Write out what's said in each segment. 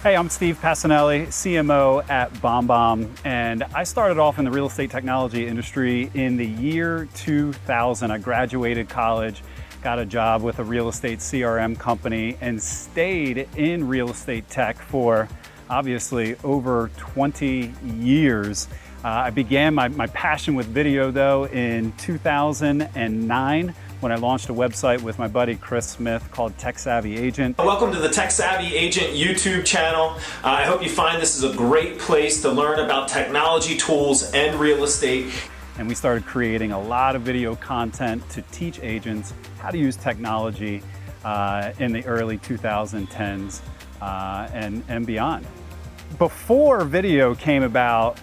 Hey, I'm Steve Pacinelli, CMO at Bombbomb, and I started off in the real estate technology industry in the year 2000. I graduated college, got a job with a real estate CRM company, and stayed in real estate tech for obviously over 20 years. I began my passion with video though in 2009 when I launched a website with my buddy Chris Smith called Tech Savvy Agent. Welcome to the Tech Savvy Agent YouTube channel. I hope you find this is a great place to learn about technology tools and real estate. And we started creating a lot of video content to teach agents how to use technology in the early 2010s and beyond. Before video came about,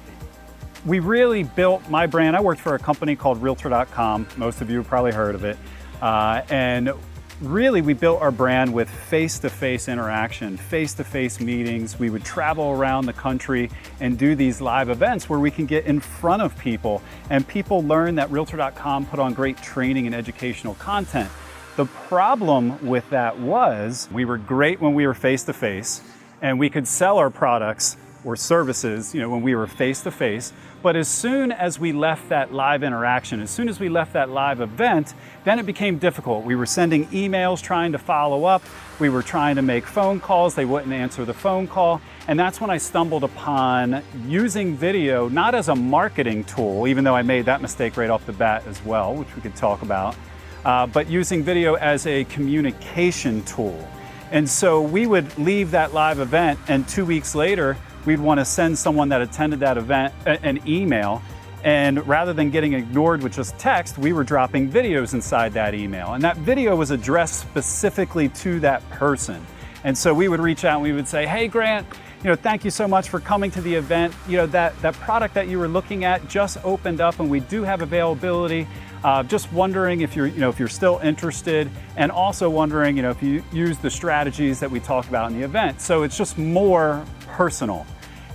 we really built my brand. I worked for a company called Realtor.com. Most of you have probably heard of it. And really we built our brand with face-to-face interaction, face-to-face meetings. We would travel around the country and do these live events where we can get in front of people and people learn that Realtor.com put on great training and educational content. The problem with that was we were great when we were face-to-face and we could sell our products or services, when we were face-to-face. But as soon as we left that live interaction, as soon as we left that live event, then it became difficult. We were sending emails trying to follow up. We were trying to make phone calls. They wouldn't answer the phone call. And that's when I stumbled upon using video, not as a marketing tool, even though I made that mistake right off the bat as well, which we could talk about, but using video as a communication tool. And so we would leave that live event and 2 weeks later, we'd want to send someone that attended that event an email, and rather than getting ignored with just text, we were dropping videos inside that email, and that video was addressed specifically to that person. And so we would reach out and we would say, hey Grant, thank you so much for coming to the event. That product that you were looking at just opened up and we do have availability. Just wondering if you're still interested, and also wondering if you use the strategies that we talked about in the event. So it's just more personal.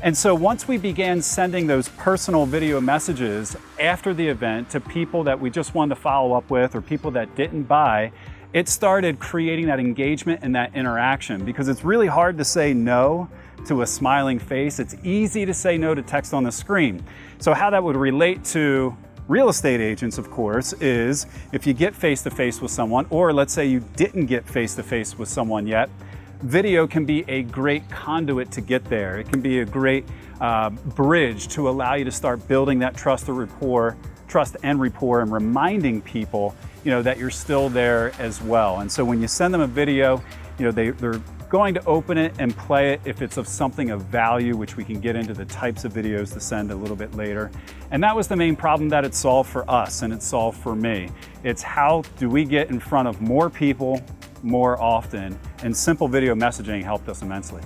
And so once we began sending those personal video messages after the event to people that we just wanted to follow up with or people that didn't buy, it started creating that engagement and that interaction, because it's really hard to say no to a smiling face. It's easy to say no to text on the screen. So how that would relate to real estate agents, of course, is if you get face-to-face with someone, or let's say you didn't get face-to-face with someone yet, video can be a great conduit to get there. It can be a great bridge to allow you to start building that trust and rapport, and reminding people, that you're still there as well. And so when you send them a video, they're going to open it and play it if it's of something of value, which we can get into the types of videos to send a little bit later. And that was the main problem that it solved for us and it solved for me. It's how do we get in front of more people more often, and simple video messaging helped us immensely.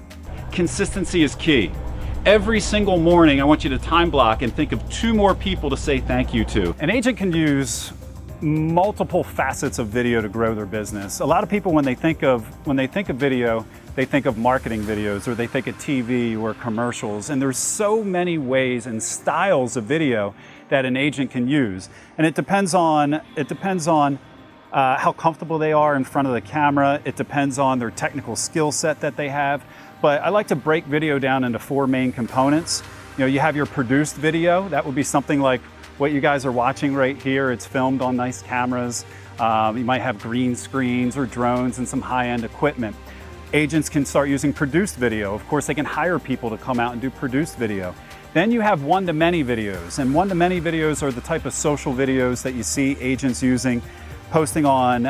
Consistency is key. Every single morning, I want you to time block and think of 2 more people to say thank you to. An agent can use multiple facets of video to grow their business. A lot of people, when they think of video, they think of marketing videos, or they think of TV or commercials. And there's so many ways and styles of video that an agent can use. And it depends on how comfortable they are in front of the camera. It depends on their technical skill set that they have. But I like to break video down into 4 main components. You have your produced video. That would be something like what you guys are watching right here. It's filmed on nice cameras. You might have green screens or drones and some high-end equipment. Agents can start using produced video. Of course, they can hire people to come out and do produced video. Then you have one-to-many videos, and one-to-many videos are the type of social videos that you see agents using, posting on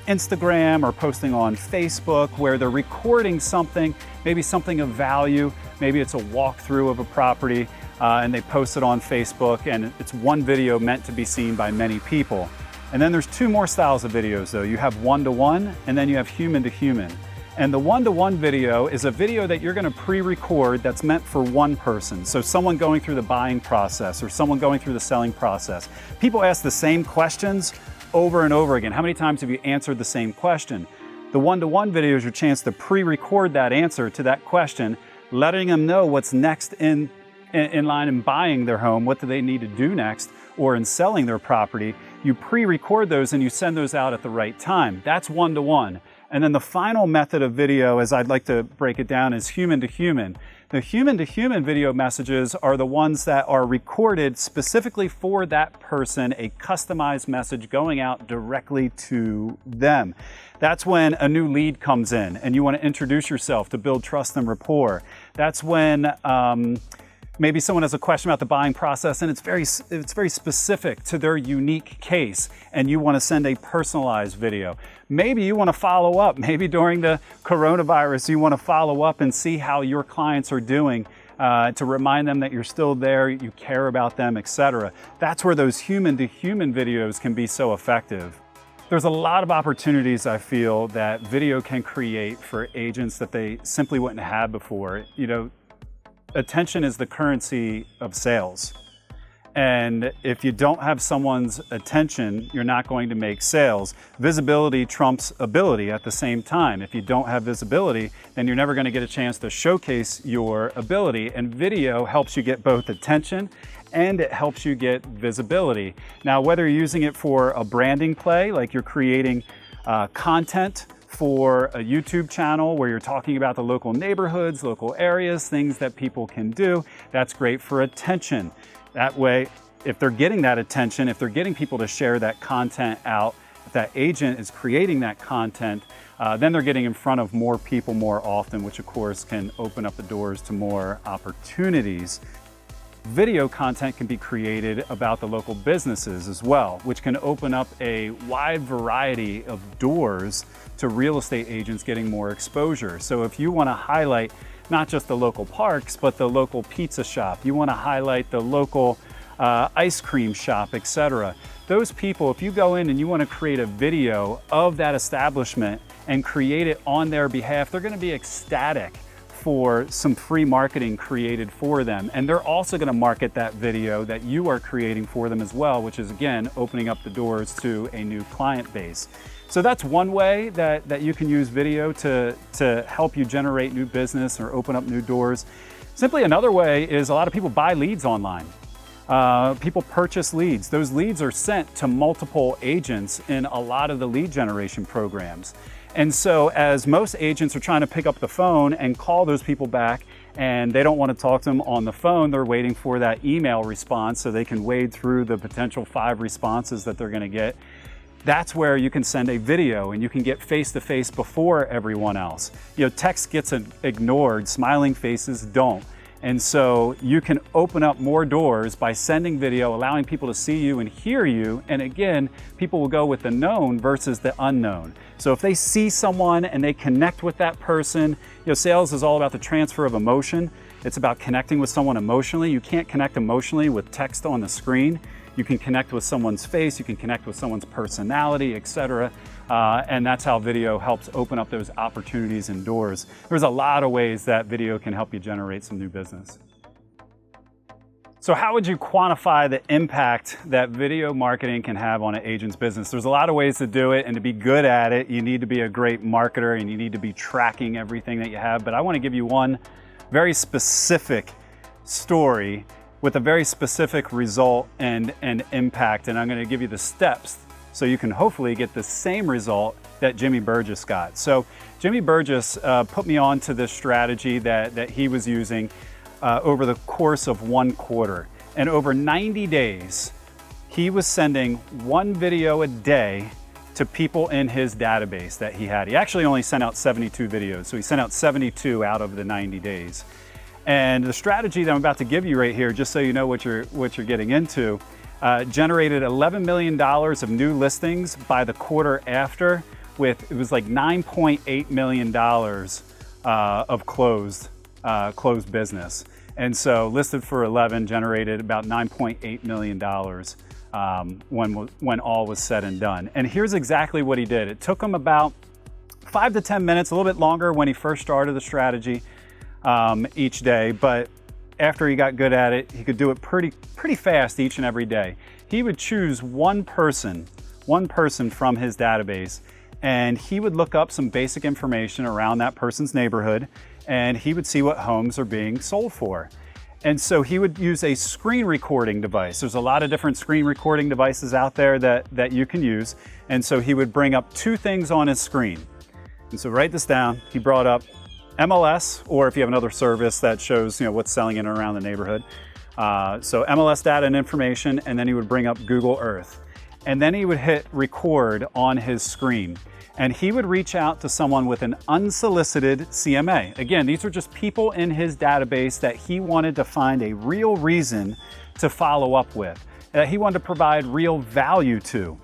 Instagram or posting on Facebook, where they're recording something, maybe something of value, maybe it's a walkthrough of a property, and they post it on Facebook, and it's one video meant to be seen by many people. And then there's 2 more styles of videos though. You have one-to-one, and then you have human-to-human. And the one-to-one video is a video that you're gonna pre-record that's meant for one person. So someone going through the buying process or someone going through the selling process. People ask the same questions over and over again. How many times have you answered the same question? The one-to-one video is your chance to pre-record that answer to that question, letting them know what's next in line in buying their home, what do they need to do next, or in selling their property. You pre-record those and you send those out at the right time. That's one-to-one. And then the final method of video, as I'd like to break it down, is human to human. The human to human video messages are the ones that are recorded specifically for that person, a customized message going out directly to them. That's when a new lead comes in and you want to introduce yourself to build trust and rapport. That's when maybe someone has a question about the buying process and it's very specific to their unique case and you want to send a personalized video. Maybe you want to follow up. Maybe during the coronavirus you want to follow up and see how your clients are doing to remind them that you're still there, you care about them, etc. That's where those human to human videos can be so effective. There's a lot of opportunities I feel that video can create for agents that they simply wouldn't have before. You know, attention is the currency of sales. And if you don't have someone's attention, you're not going to make sales. Visibility trumps ability at the same time. If you don't have visibility, then you're never going to get a chance to showcase your ability. And video helps you get both attention and it helps you get visibility. Now, whether you're using it for a branding play, like you're creating content for a YouTube channel where you're talking about the local neighborhoods, local areas, things that people can do, that's great for attention. That way, if they're getting that attention, if they're getting people to share that content out, if that agent is creating that content, then they're getting in front of more people more often, which of course can open up the doors to more opportunities. Video content can be created about the local businesses as well, which can open up a wide variety of doors to real estate agents getting more exposure. So if you want to highlight not just the local parks, but the local pizza shop, you want to highlight the local ice cream shop, etc. Those people, if you go in and you want to create a video of that establishment and create it on their behalf, they're going to be ecstatic for some free marketing created for them. And they're also going to market that video that you are creating for them as well, which is again, opening up the doors to a new client base. So that's one way that you can use video to help you generate new business or open up new doors. Simply another way is a lot of people buy leads online. People purchase leads. Those leads are sent to multiple agents in a lot of the lead generation programs. And so as most agents are trying to pick up the phone and call those people back and they don't want to talk to them on the phone, they're waiting for that email response so they can wade through the potential 5 responses that they're going to get. That's where you can send a video and you can get face-to-face before everyone else. You know, text gets ignored, smiling faces don't. And so you can open up more doors by sending video, allowing people to see you and hear you. And again, people will go with the known versus the unknown. So if they see someone and they connect with that person, you know, sales is all about the transfer of emotion. It's about connecting with someone emotionally. You can't connect emotionally with text on the screen. You can connect with someone's face, you can connect with someone's personality, etc. And that's how video helps open up those opportunities and doors. There's a lot of ways that video can help you generate some new business. So how would you quantify the impact that video marketing can have on an agent's business? There's a lot of ways to do it, and to be good at it, you need to be a great marketer and you need to be tracking everything that you have. But I want to give you one very specific story with a very specific result and impact, and I'm going to give you the steps so you can hopefully get the same result that Jimmy Burgess got. So Jimmy Burgess put me on to this strategy that he was using over the course of 1 quarter. And over 90 days, he was sending 1 video a day to people in his database that he had. He actually only sent out 72 videos, so he sent out 72 out of the 90 days. And the strategy that I'm about to give you right here, just so you know what you're getting into, generated $11 million of new listings by the quarter after, it was like $9.8 million of closed business. And so listed for 11 generated about $9.8 million when all was said and done. And here's exactly what he did. It took him about 5 to 10 minutes, a little bit longer when he first started the strategy. Each day, but after he got good at it, he could do it pretty fast each and every day. He would choose one person from his database, and he would look up some basic information around that person's neighborhood, and he would see what homes are being sold for. And so he would use a screen recording device. There's a lot of different screen recording devices out there that you can use. And so he would bring up 2 things on his screen. And so write this down. He brought up MLS, or if you have another service that shows what's selling in and around the neighborhood. So MLS data and information, and then he would bring up Google Earth. And then he would hit record on his screen. And he would reach out to someone with an unsolicited CMA. Again, these are just people in his database that he wanted to find a real reason to follow up with, that he wanted to provide real value to.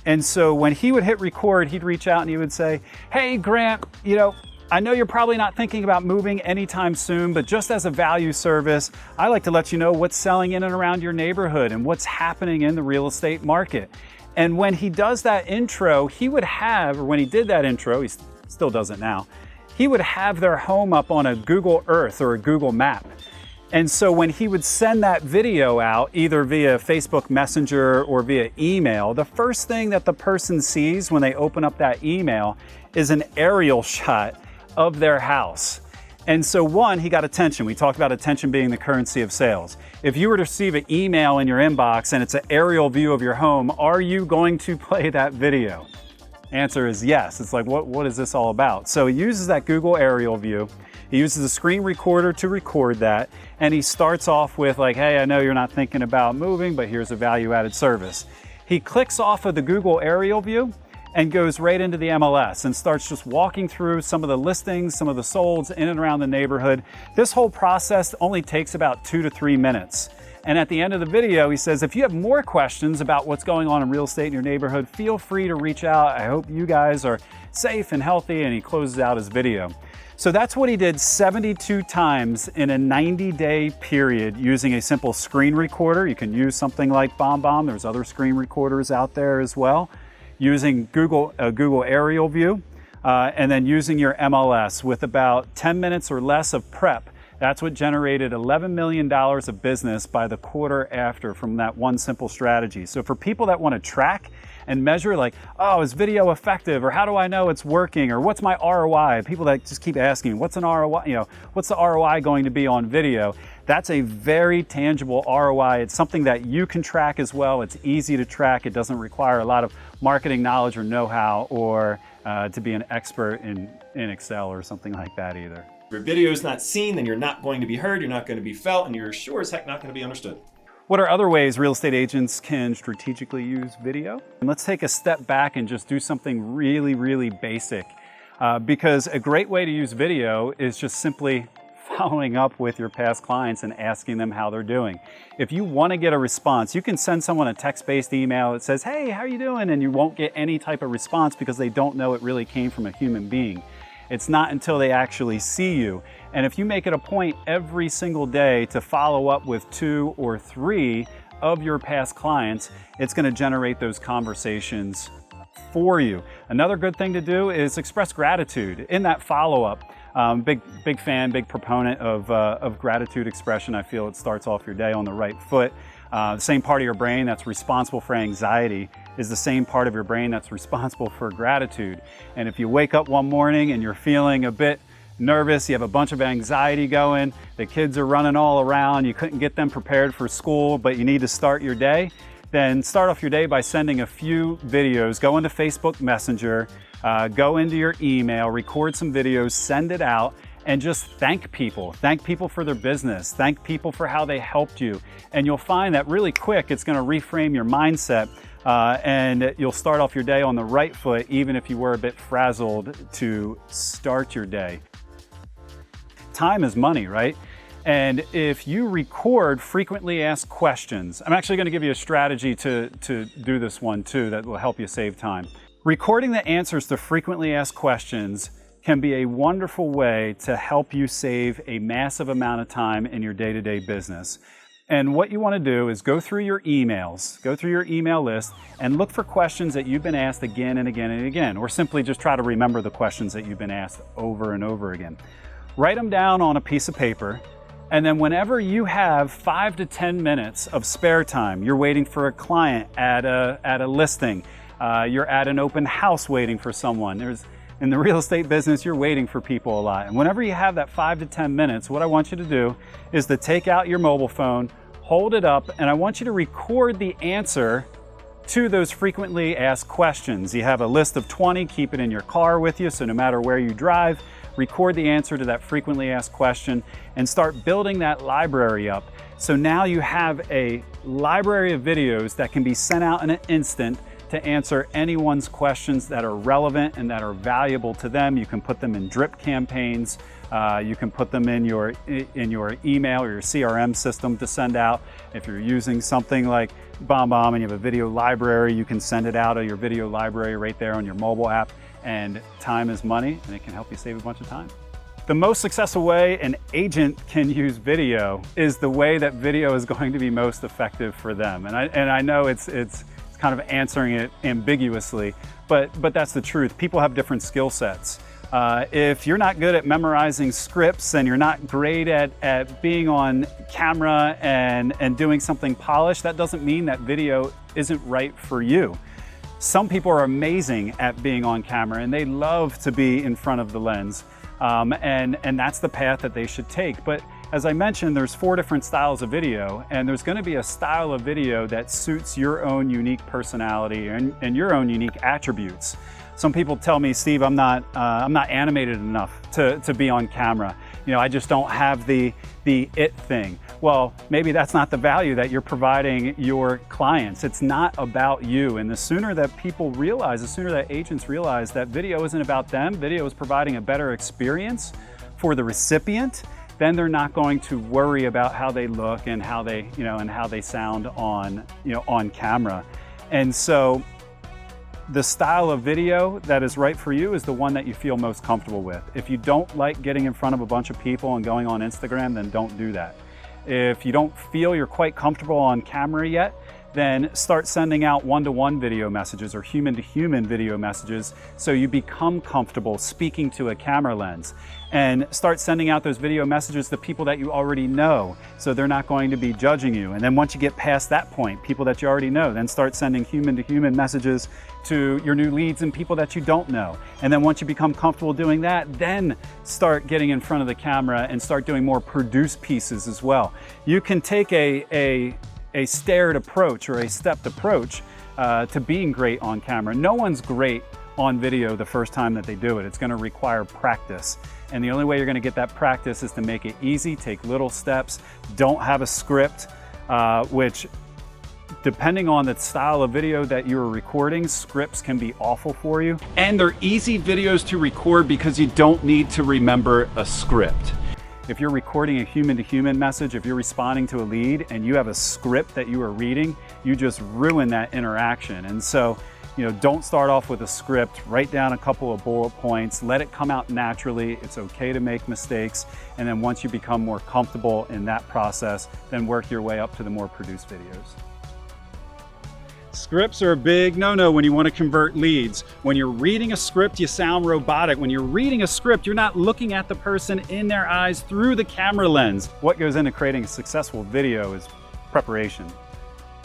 And so when he would hit record, he'd reach out and he would say, hey, Grant, I know you're probably not thinking about moving anytime soon, but just as a value service, I like to let you know what's selling in and around your neighborhood and what's happening in the real estate market. And when he does that intro, he would have, or when he did that intro, he still does it now, he would have their home up on a Google Earth or a Google map. And so when he would send that video out, either via Facebook Messenger or via email, the first thing that the person sees when they open up that email is an aerial shot of their house. And so one, he got attention. We talked about attention being the currency of sales. If you were to receive an email in your inbox and it's an aerial view of your home, are you going to play that video? Answer is yes. It's like, what is this all about? So he uses that Google aerial view. He uses a screen recorder to record that. And he starts off with like, hey, I know you're not thinking about moving, but here's a value-added service. He clicks off of the Google aerial view and goes right into the MLS and starts just walking through some of the listings, some of the solds in and around the neighborhood. This whole process only takes about 2 to 3 minutes. And at the end of the video, he says, if you have more questions about what's going on in real estate in your neighborhood, feel free to reach out. I hope you guys are safe and healthy. And he closes out his video. So that's what he did 72 times in a 90-day period using a simple screen recorder. You can use something like Bombbomb. There's other screen recorders out there as well. Using Google aerial view, and then using your MLS with about 10 minutes or less of prep. That's what generated $11 million of business by the quarter after from that one simple strategy. So for people that want to track and measure like, oh, is video effective? Or how do I know it's working? Or what's my ROI? People that just keep asking, what's an ROI? What's the ROI going to be on video? That's a very tangible ROI. It's something that you can track as well. It's easy to track. It doesn't require a lot of marketing knowledge or know-how or to be an expert in Excel or something like that either. If your video is not seen, then you're not going to be heard, you're not going to be felt, and you're sure as heck not going to be understood. What are other ways real estate agents can strategically use video? And let's take a step back and just do something really, really basic. Because a great way to use video is just simply following up with your past clients and asking them how they're doing. If you want to get a response, you can send someone a text-based email that says, hey, how are you doing? And you won't get any type of response because they don't know it really came from a human being. It's not until they actually see you. And if you make it a point every single day to follow up with 2 or 3 of your past clients, it's going to generate those conversations for you. Another good thing to do is express gratitude in that follow-up. Big fan, big proponent of gratitude expression. I feel it starts off your day on the right foot. The same part of your brain that's responsible for anxiety is the same part of your brain that's responsible for gratitude. And if you wake up one morning and you're feeling a bit nervous, you have a bunch of anxiety going, the kids are running all around, you couldn't get them prepared for school, but you need to start your day, then start off your day by sending a few videos. Go into Facebook Messenger, go into your email, record some videos, send it out, and just thank people. Thank people for their business. Thank people for how they helped you. And you'll find that really quick, it's gonna reframe your mindset and you'll start off your day on the right foot, even if you were a bit frazzled to start your day. Time is money, right? And if you record frequently asked questions, I'm actually gonna give you a strategy to do this one too that will help you save time. Recording the answers to frequently asked questions can be a wonderful way to help you save a massive amount of time in your day-to-day business. And what you want to do is go through your emails, go through your email list, and look for questions that you've been asked again and again and again, or simply just try to remember the questions that you've been asked over and over again. Write them down on a piece of paper, and then whenever you have 5 to 10 minutes of spare time, you're waiting for a client at a listing, you're at an open house waiting for someone. In the real estate business, you're waiting for people a lot. And whenever you have that 5 to 10 minutes, what I want you to do is to take out your mobile phone, hold it up, and I want you to record the answer to those frequently asked questions. You have a list of 20, keep it in your car with you, so no matter where you drive, record the answer to that frequently asked question and start building that library up. So now you have a library of videos that can be sent out in an instant to answer anyone's questions that are relevant and that are valuable to them. You can put them in drip campaigns. You can put them in your email or your CRM system to send out. If you're using something like Bombbomb and you have a video library, you can send it out of your video library right there on your mobile app. And time is money, and it can help you save a bunch of time. The most successful way an agent can use video is the way that video is going to be most effective for them. And I know it's kind of answering it ambiguously, but that's the truth. People have different skill sets. If you're not good at memorizing scripts and you're not great at being on camera and doing something polished, that doesn't mean that video isn't right for you. Some people are amazing at being on camera and they love to be in front of the lens. And that's the path that they should take. But as I mentioned, there's 4 different styles of video, and there's going to be a style of video that suits your own unique personality and your own unique attributes. Some people tell me, Steve, I'm not animated enough to be on camera. You know, I just don't have the it thing. Well, maybe that's not the value that you're providing your clients. It's not about you. And the sooner that people realize, the sooner that agents realize that video isn't about them, video is providing a better experience for the recipient, then they're not going to worry about how they look and how they, and how they sound on camera. And so the style of video that is right for you is the one that you feel most comfortable with. If you don't like getting in front of a bunch of people and going on Instagram, then don't do that. If you don't feel you're quite comfortable on camera yet, then start sending out one-to-one video messages or human-to-human video messages so you become comfortable speaking to a camera lens. And start sending out those video messages to people that you already know, so they're not going to be judging you. And then once you get past that point, people that you already know, then start sending human-to-human messages to your new leads and people that you don't know. And then once you become comfortable doing that, then start getting in front of the camera and start doing more produced pieces as well. You can take a stared approach or a stepped approach to being great on camera. No one's great on video the first time that they do it. It's going to require practice. And the only way you're going to get that practice is to make it easy, take little steps, don't have a script, which depending on the style of video that you're recording, scripts can be awful for you. And they're easy videos to record because you don't need to remember a script. If you're recording a human-to-human message, if you're responding to a lead and you have a script that you are reading, you just ruin that interaction. And so, don't start off with a script, write down a couple of bullet points, let it come out naturally. It's okay to make mistakes. And then once you become more comfortable in that process, then work your way up to the more produced videos. Scripts are a big no-no when you want to convert leads. When you're reading a script, you sound robotic. When you're reading a script, you're not looking at the person in their eyes through the camera lens. What goes into creating a successful video is preparation.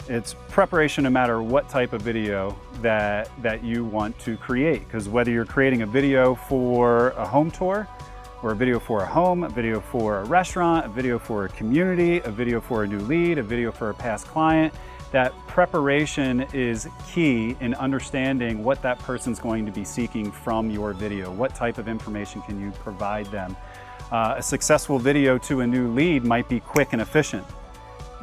It's preparation no matter what type of video that you want to create. Because whether you're creating a video for a home tour, or a video for a home, a video for a restaurant, a video for a community, a video for a new lead, a video for a past client, that preparation is key in understanding what that person's going to be seeking from your video. What type of information can you provide them? A successful video to a new lead might be quick and efficient.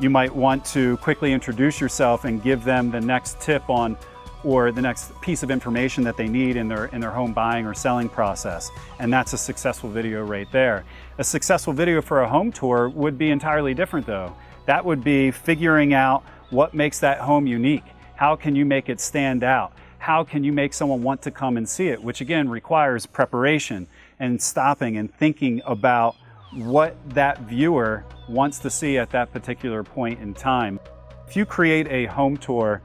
You might want to quickly introduce yourself and give them the next tip on or the next piece of information that they need in their home buying or selling process. And that's a successful video right there. A successful video for a home tour would be entirely different though. That would be figuring out what makes that home unique. How can you make it stand out? How can you make someone want to come and see it? Which again requires preparation and stopping and thinking about what that viewer wants to see at that particular point in time. If you create a home tour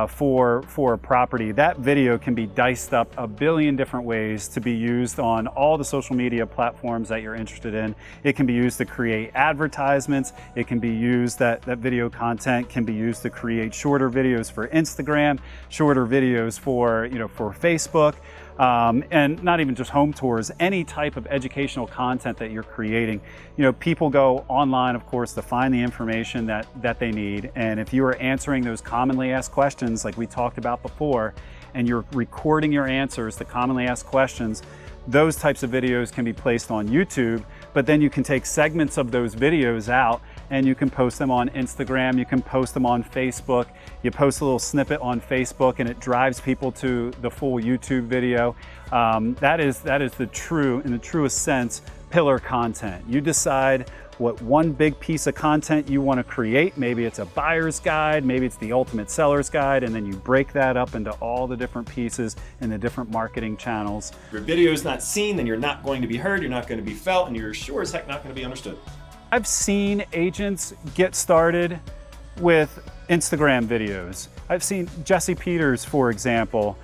for a property, that video can be diced up a billion different ways to be used on all the social media platforms that you're interested in. It can be used to create advertisements. It can be used, that video content can be used to create shorter videos for Instagram, shorter videos for Facebook. and not even just home tours, any type of educational content that you're creating. You know, people go online, of course, to find the information that they need. And if you are answering those commonly asked questions like we talked about before, and you're recording your answers to commonly asked questions, those types of videos can be placed on YouTube, but then you can take segments of those videos out and you can post them on Instagram, you can post them on Facebook. You post a little snippet on Facebook and it drives people to the full YouTube video. That is the true, in the truest sense, pillar content. You decide what one big piece of content you want to create. Maybe it's a buyer's guide, maybe it's the ultimate seller's guide, and then you break that up into all the different pieces in the different marketing channels. If your video is not seen, then you're not going to be heard, you're not going to be felt, and you're sure as heck not going to be understood. I've seen agents get started with Instagram videos. I've seen Jesse Peters, for example,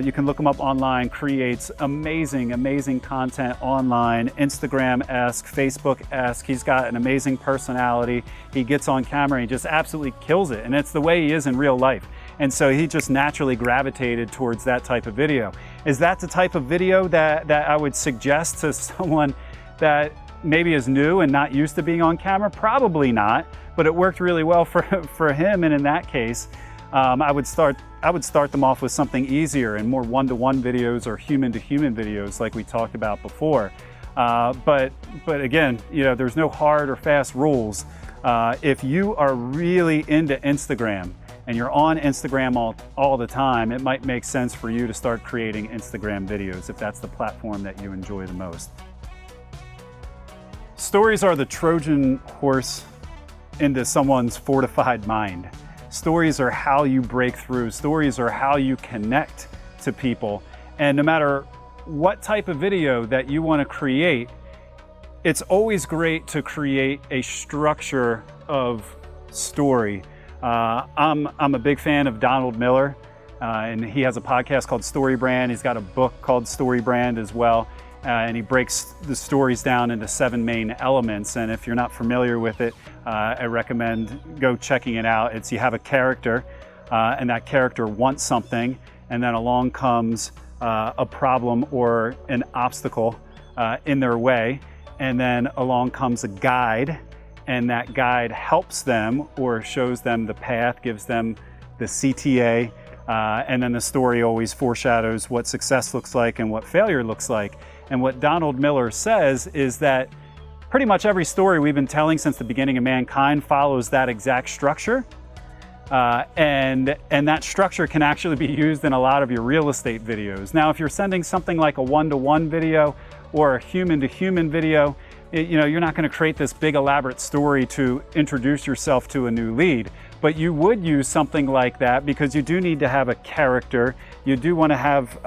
you can look him up online, creates amazing content online, Instagram-esque, Facebook-esque. He's got an amazing personality. He gets on camera and he just absolutely kills it. And it's the way he is in real life. And so he just naturally gravitated towards that type of video. Is that the type of video that I would suggest to someone that maybe is new and not used to being on camera? Probably not, but it worked really well for him. And in that case, I would start them off with something easier and more one-to-one videos or human-to-human videos like we talked about before. But again, you know, there's no hard or fast rules. If you are really into Instagram and you're on Instagram all the time, it might make sense for you to start creating Instagram videos if that's the platform that you enjoy the most. Stories are the Trojan horse into someone's fortified mind. Stories are how you break through. Stories are how you connect to people. And no matter what type of video that you want to create, it's always great to create a structure of story. I'm a big fan of Donald Miller, and he has a podcast called Story Brand. He's got a book called Story Brand as well. And he breaks the stories down into 7 main elements. And if you're not familiar with it, I recommend go checking it out. It's you have a character, and that character wants something, and then along comes a problem or an obstacle in their way, and then along comes a guide, and that guide helps them or shows them the path, gives them the CTA, and then the story always foreshadows what success looks like and what failure looks like. And what Donald Miller says is that pretty much every story we've been telling since the beginning of mankind follows that exact structure. And that structure can actually be used in a lot of your real estate videos. Now, if you're sending something like a one-to-one video or a human-to-human video, you know, you're not going to create this big elaborate story to introduce yourself to a new lead. But you would use something like that because you do need to have a character. You do want to have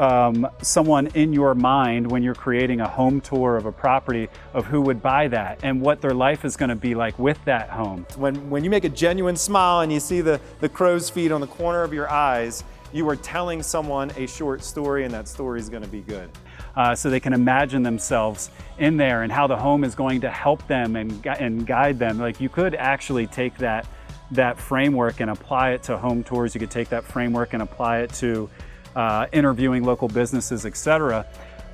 someone in your mind when you're creating a home tour of a property of who would buy that and what their life is going to be like with that home. When you make a genuine smile and you see the crow's feet on the corner of your eyes, you are telling someone a short story, and that story is going to be good. So they can imagine themselves in there and how the home is going to help them and guide them. Like, you could actually take that framework and apply it to home tours. You could take that framework and apply it to interviewing local businesses, etc.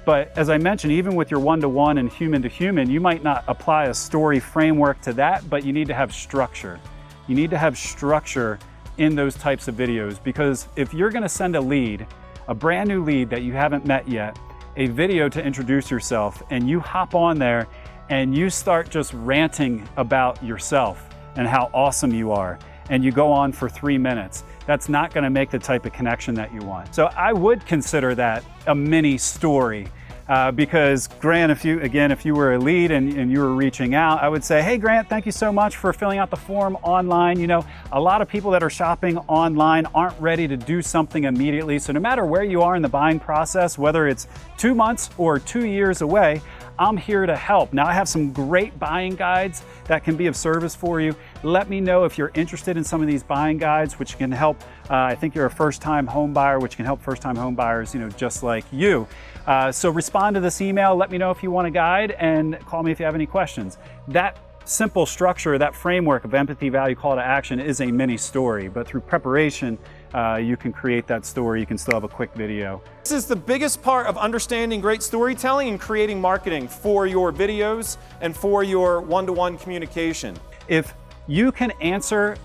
But as I mentioned, even with your one-to-one and human-to-human, you might not apply a story framework to that, but you need to have structure. You need to have structure in those types of videos, because if you're going to send a lead, a brand new lead that you haven't met yet, a video to introduce yourself, and you hop on there and you start just ranting about yourself and how awesome you are, and you go on for 3 minutes, that's not going to make the type of connection that you want. So I would consider that a mini story. Because Grant, if you were a lead and you were reaching out, I would say, hey Grant, thank you so much for filling out the form online. You know, a lot of people that are shopping online aren't ready to do something immediately. So no matter where you are in the buying process, whether it's 2 months or 2 years away, I'm here to help. Now, I have some great buying guides that can be of service for you. Let me know if you're interested in some of these buying guides, which can help. I think you're a first-time home buyer, which can help first-time home buyers, you know, just like you. So respond to this email. Let me know if you want a guide, and call me if you have any questions. That simple structure, that framework of empathy, value, call to action is a mini story, but through preparation, you can create that story. You can still have a quick video. This is the biggest part of understanding great storytelling and creating marketing for your videos and for your one-to-one communication. If you can answer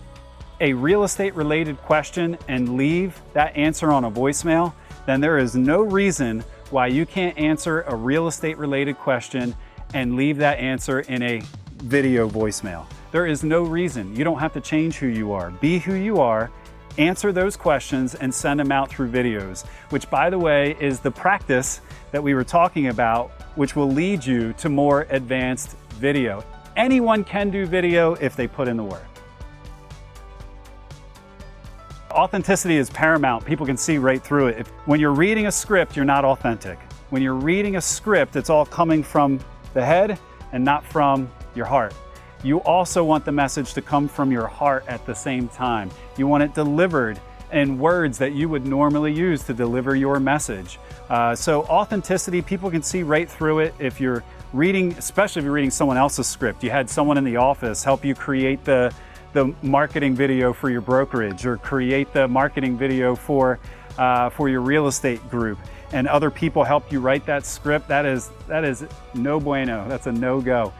a real estate related question and leave that answer on a voicemail, then there is no reason why you can't answer a real estate related question and leave that answer in a video voicemail. There is no reason. You don't have to change who you are. Be who you are, answer those questions, and send them out through videos, which, by the way, is the practice that we were talking about, which will lead you to more advanced video. Anyone can do video if they put in the work. Authenticity is paramount. People can see right through it. When you're reading a script, you're not authentic. When you're reading a script, it's all coming from the head and not from your heart. You also want the message to come from your heart at the same time. You want it delivered in words that you would normally use to deliver your message. So authenticity, people can see right through it. If you're reading, especially if you're reading someone else's script, you had someone in the office help you create the marketing video for your brokerage, or create the marketing video for your real estate group, and other people help you write that script, that is no bueno. That's a no-go.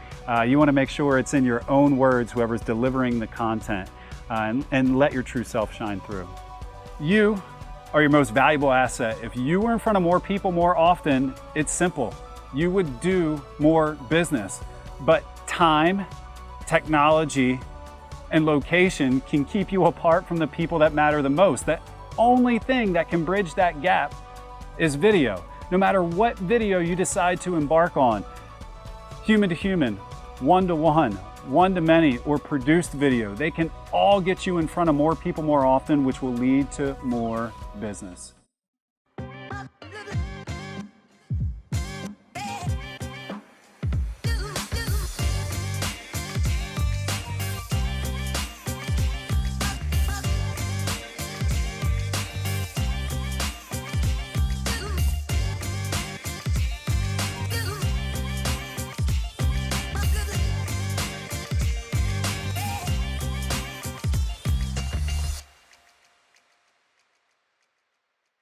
You want to make sure it's in your own words, whoever's delivering the content, and let your true self shine through. You are your most valuable asset. If you were in front of more people more often, it's simple. You would do more business. But time, technology, and location can keep you apart from the people that matter the most. The only thing that can bridge that gap is video. No matter what video you decide to embark on, human to human, one to one, one to many, or produced video, they can all get you in front of more people more often, which will lead to more business.